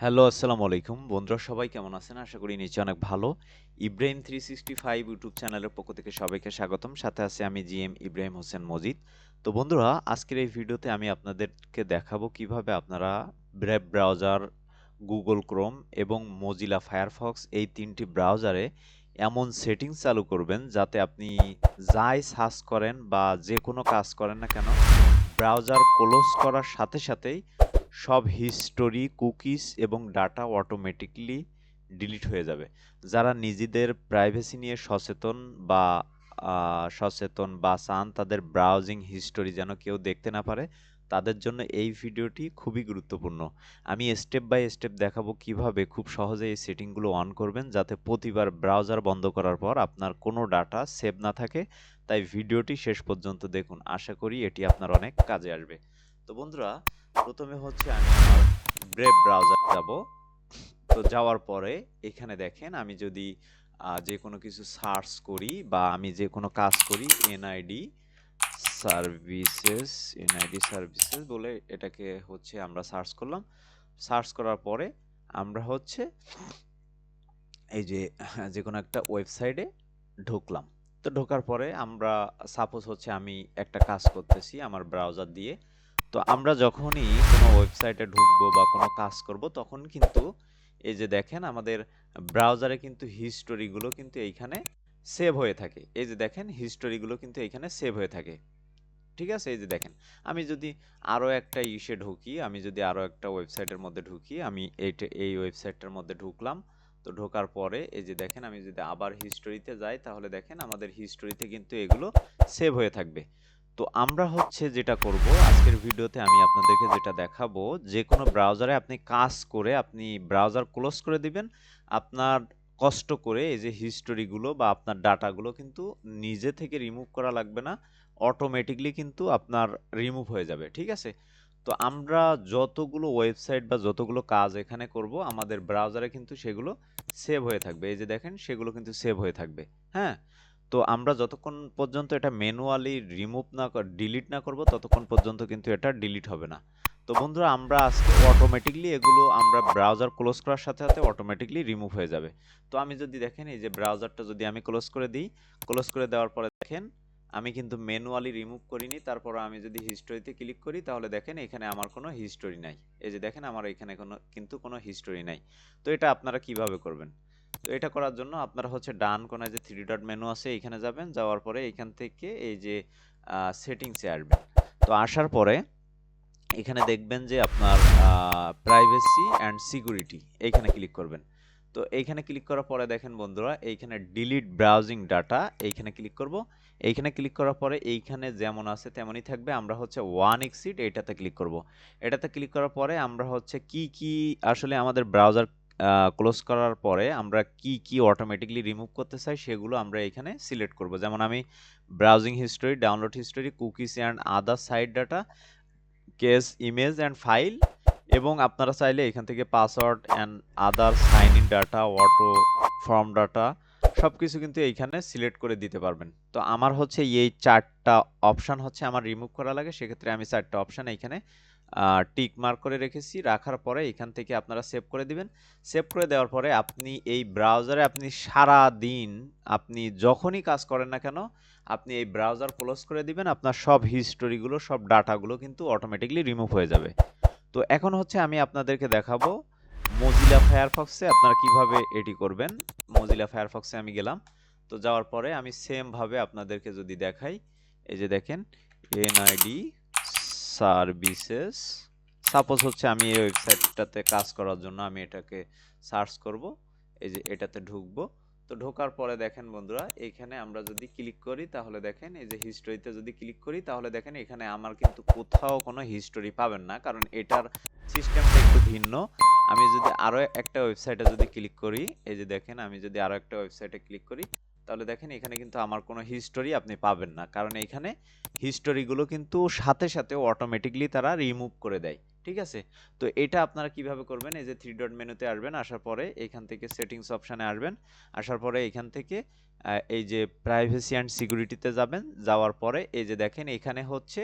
Hello, আসসালামু আলাইকুম। বন্ধুরা সবাই কেমন আছেন? আশা করি নিশ্চয়ই অনেক ভালো। ইব্রাহিম 365 ইউটিউব চ্যানেলের পক্ষ থেকে সবাইকে স্বাগতম। সাথে আছি আমি জিএম ইব্রাহিম হোসেন মজিদ। তো বন্ধুরা, আজকের এই ভিডিওতে আমি আপনাদেরকে দেখাবো কিভাবে আপনারা ব্রেভ ব্রাউজার, গুগল ক্রোম এবং মজিলা ফায়ারফক্স এই ৩ টি ব্রাউজারে এমন সেটিংস চালু করবেন যাতে আপনি যাই সার্চ করেন বা যেকোনো কাজ করেন না কেন, ব্রাউজার ক্লোজ করার সাথে সাথেই সব হিস্টোরি, কুকিজ এবং ডাটা অটোমেটিক্যালি ডিলিট হয়ে যাবে। যারা নিজেদের প্রাইভেসি নিয়ে সচেতন বা চান তাদের ব্রাউজিং হিস্টোরি যেন কেউ দেখতে না পারে, তাদের জন্য এই ভিডিওটি খুবই গুরুত্বপূর্ণ। আমি স্টেপ বাই স্টেপ দেখাবো কিভাবে খুব সহজে এই সেটিংগুলো অন করবেন যাতে প্রতিবার ব্রাউজার বন্ধ করার পর আপনার কোনো ডাটা সেভ না থাকে। তাই ভিডিওটি শেষ পর্যন্ত দেখুন। আশা করি এটি আপনার অনেক কাজে আসবে। তো বন্ধুরা, প্রথমে হচ্ছে আমি আমার ব্রেভ ব্রাউজার যাব। তো যাওয়ার পরে এখানে দেখেন আমি যদি যে কোনো কিছু সার্চ করি বা আমি যে কোনো কাজ করি এনআইডি সার্ভিসেস এনআইডি সার্ভিসেস বলে এটাকে হচ্ছে আমরা সার্চ করলাম। সার্চ করার পরে আমরা হচ্ছে এই যে যে কোনো একটা ওয়েবসাইটে ঢুকলাম। তো ঢোকার পরে আমরা সাপোজ হচ্ছে আমি একটা কাজ করতেছি আমার ব্রাউজার দিয়ে। তো আমরা যখনই কোনো ওয়েবসাইটে ঢুকবো বা কোনো কাজ করব তখন কিন্তু এই যে দেখেন আমাদের ব্রাউজারে কিন্তু হিস্টোরিগুলো কিন্তু এইখানে সেভ হয়ে থাকে। এই যে দেখেন হিস্টোরিগুলো কিন্তু এইখানে সেভ হয়ে থাকে। ঠিক আছে? এই যে দেখেন। আমি যদি আরো একটা ইসে ঢুকি, আমি যদি আরো একটা ওয়েবসাইটের মধ্যে ঢুকি, আমি এই ওয়েবসাইটটার মধ্যে ঢুকলাম। তো ঢোকার পরে এই যে দেখেন আমি যদি আবার হিস্টোরিতে যাই তাহলে দেখেন আমাদের হিস্টোরিতে কিন্তু এগুলো সেভ হয়ে থাকবে। তো আমরা হচ্ছে যেটা করব আজকের ভিডিওতে আমি আপনাদেরকে যেটা দেখাবো, যেকোনো ব্রাউজারে আপনি কাজ করে আপনি ব্রাউজার ক্লোজ করে দিবেন। আপনার কষ্ট করে এই যে হিস্টোরিগুলো বা আপনার ডাটাগুলো কিন্তু নিজে থেকে রিমুভ করা লাগবে না। অটোমেটিকলি কিন্তু আপনার রিমুভ হয়ে যাবে। ঠিক আছে? তো আমরা যতগুলো ওয়েবসাইট বা যতগুলো কাজ এখানে করব আমাদের ব্রাউজারে কিন্তু সেগুলো সেভ হয়ে থাকবে। এই যে দেখেন সেগুলো কিন্তু সেভ হয়ে থাকবে। হ্যাঁ? তো আমরা যতক্ষণ পর্যন্ত এটা ম্যানুয়ালি রিমুভ না ডিলিট না করব ততক্ষণ পর্যন্ত কিন্তু এটা ডিলিট হবে না। তো বন্ধুরা আমরা আজকে অটোমেটিকলি এগুলো আমরা ব্রাউজার ক্লোজ করার সাথে সাথে অটোমেটিকলি রিমুভ হয়ে যাবে। তো আমি যদি দেখেন এই যে ব্রাউজারটা যদি আমি ক্লোজ করে দিই, ক্লোজ করে দেওয়ার পরে দেখেন আমি কিন্তু ম্যানুয়ালি রিমুভ করিনি। তারপর আমি যদি হিস্টোরিতে ক্লিক করি তাহলে দেখেন এখানে আমার কোনো হিস্টোরি নাই। এই যে দেখেন আমার এখানে কোনো হিস্টোরি নাই। তো এটা আপনারা কিভাবে করবেন? তো এটা করার জন্য আপনারা হচ্ছে ডান কোণায় যে থ্রি ডট মেনু আছে এইখানে যাবেন। যাওয়ার পরে এইখান থেকে এই যে সেটিংসে আসবেন। তো আসার পরে এখানে দেখবেন যে আপনার প্রাইভেসি অ্যান্ড সিকিউরিটি এইখানে ক্লিক করবেন। তো এইখানে ক্লিক করার পরে দেখেন বন্ধুরা এইখানে ডিলিট ব্রাউজিং ডাটা এইখানে ক্লিক করব। এইখানে ক্লিক করার পরে এইখানে যেমন আছে তেমনই থাকবে। আমরা হচ্ছে ওয়ান এক্সিট এইটাতে ক্লিক করব। এটাতে ক্লিক করার পরে আমরা হচ্ছে কি আসলে আমাদের ব্রাউজার ক্লোজ করার পরে আমরা কি অটোমেটিকলি রিমুভ করতে চাই সেগুলো আমরা এখানে সিলেক্ট করব। যেমন আমি browsing history, download history, cookies and other site data, cache image and file এবং আপনারা চাইলে এখান থেকে password and other sign in data, auto form data সবকিছু কিন্তু এইখানে সিলেক্ট করে দিতে পারবেন। তো আমার হচ্ছে এই ৪ টা অপশন হচ্ছে আমার রিমুভ করা লাগে। সেক্ষেত্রে আমি ৪ টা অপশন এইখানে টিক মার্ক করে রেখেছি। রাখার পরে এখান থেকে আপনারা সেভ করে দিবেন। সেভ করে দেওয়ার পরে আপনি এই ব্রাউজারে আপনি সারাদিন আপনি যখনই কাজ করেন না কেন আপনি এই ব্রাউজার ক্লোজ করে দিবেন। আপনার সব হিস্টোরিগুলো, সব ডাটাগুলো কিন্তু অটোমেটিক্যালি রিমুভ হয়ে যাবে। তো এখন হচ্ছে আমি আপনাদেরকে দেখাবো মজিলা ফায়ারফক্সে আপনারা কিভাবে এটি করবেন। মজিলা ফায়ারফক্সে আমি গেলাম। তো যাওয়ার পরে আমি সেম ভাবে আপনাদেরকে যদি দেখাই, এই যে দেখেন এনআইডি সার্ভিসেস। সাপোজ হচ্ছে আমি এই ওয়েবসাইটটাতে কাজ করার জন্য আমি এটাকে সার্চ করব। এই যে এটাতে ঢুকবো। তো ঢোকার পরে দেখেন বন্ধুরা এখানে আমরা যদি ক্লিক করি তাহলে দেখেন এই যে হিস্টোরিতে যদি ক্লিক করি তাহলে দেখেন এখানে আমার কিন্তু কোথাও কোনো হিস্টোরি পাবেন না, কারণ এটার সিস্টেমটা একটু ভিন্ন। আমি যদি আরো একটা ওয়েবসাইটে যদি ক্লিক করি, এই যে দেখেন আমি যদি আরো একটা ওয়েবসাইটে ক্লিক করি তাহলে দেখেন এখানে কিন্তু আমার কোনো হিস্টোরি আপনি পাবেন না, কারণ এখানে হিস্টোরিগুলো কিন্তু সাথে সাথে অটোমেটিকলি তারা রিমুভ করে দেয়। ঠিক আছে? তো এটা আপনারা কিভাবে করবেন, এই যে থ্রি ডট মেনুতে আসবেন, আসার পরে এখান থেকে সেটিংস অপশানে আসবেন, আসার পরে এখান থেকে এই যে প্রাইভেসি অ্যান্ড সিকিউরিটিতে যাবেন, যাওয়ার পরে এই যে দেখেন এখানে হচ্ছে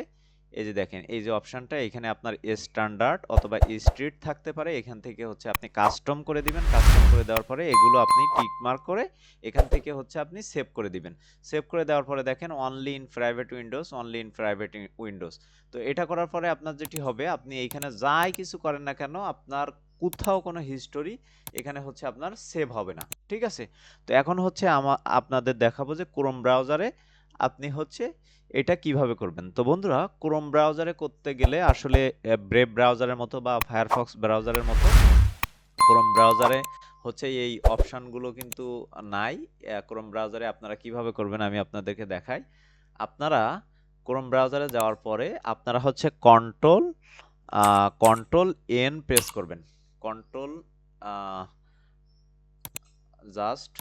এই যে দেখেন এই যে অপশনটা এখানে আপনার স্ট্যান্ডার্ড অথবা স্ট্রিট থাকতে পারে। এখান থেকে হচ্ছে আপনি কাস্টম করে দিবেন। কাস্টম করে দেওয়ার পরে এগুলো আপনি টিক মার্ক করে এখান থেকে হচ্ছে আপনি সেভ করে দিবেন। সেভ করে দেওয়ার পরে দেখেন only in private Windows, only in private Windows. তো এটা করার পরে আপনার যেটি হবে, আপনি এইখানে যাই কিছু করেন না কেন আপনার কোথাও কোনো হিস্টোরি এখানে হচ্ছে আপনার সেভ হবে না। ঠিক আছে? তো এখন হচ্ছে আপনাদের দেখাবো যে ক্রোম ব্রাউজারে আপনি হচ্ছে এটা কিভাবে করবেন। তো বন্ধুরা, ক্রোম ব্রাউজারে করতে গেলে আসলে ব্রেভ ব্রাউজারের মতো বা ফায়ারফক্স ব্রাউজারের মতো ক্রোম ব্রাউজারে হচ্ছে এই অপশনগুলো কিন্তু নাই। ক্রোম ব্রাউজারে আপনারা কিভাবে করবেন আমি আপনাদেরকে দেখাই। আপনারা ক্রোম ব্রাউজারে যাওয়ার পরে আপনারা হচ্ছে কন্ট্রোল এন প্রেস করবেন। Control just